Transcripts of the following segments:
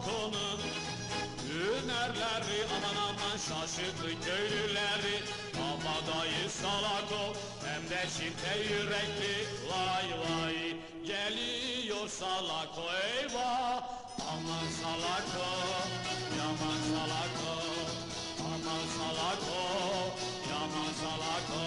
Salakonun hünerleri aman aman şaşırttı köylüleri. Kabadayı salako hem de çifte yürekli. Vay vay geliyor salako eyvah. Aman salako, yaman salako. Aman salako, yaman salako.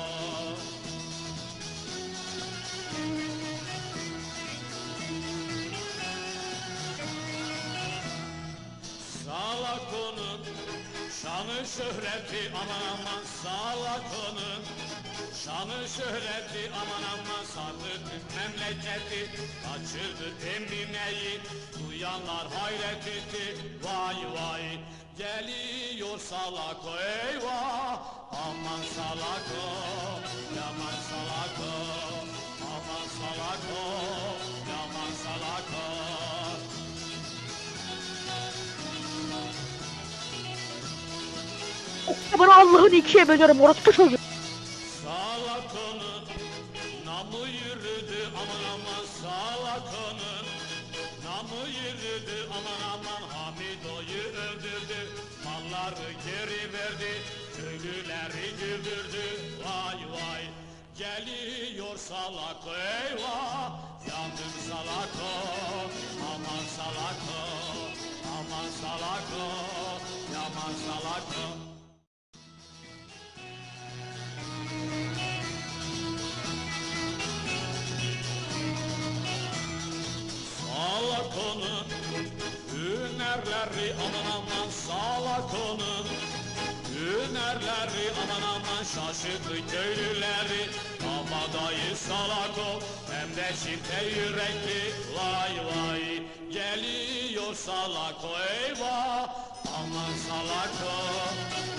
Salakonun şanı şöhreti aman aman Salakonun şanı şöhreti aman aman sardı tüm memleketi. Kaçırdı Emine'yi duyanlar hayret etti. Vay vay geliyor Salako eyvah. Aman Salako, yaman Salako. Aman Salako, yaman Salako. Bana Allah'ın ikiye bölerim orospu çocuğu. Salakonun namı yürüdü aman aman Salakonun namı yürüdü aman aman Hamido'yu öldürdü. Malları geri verdi, köylüleri güldürdü. Vay vay geliyor Salako eyvah. Yandım Salako, aman Salako. Aman Salako, yaman Salako. Salakonun hünerleri aman aman Salakonun hünerleri aman aman şaşırttı köylüleri. Kabadayı Salako hem de çifte yürekli. Vay vay geliyor Salako eyvah. Aman Salako,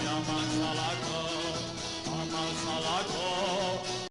yaman Salako. Aman Salako,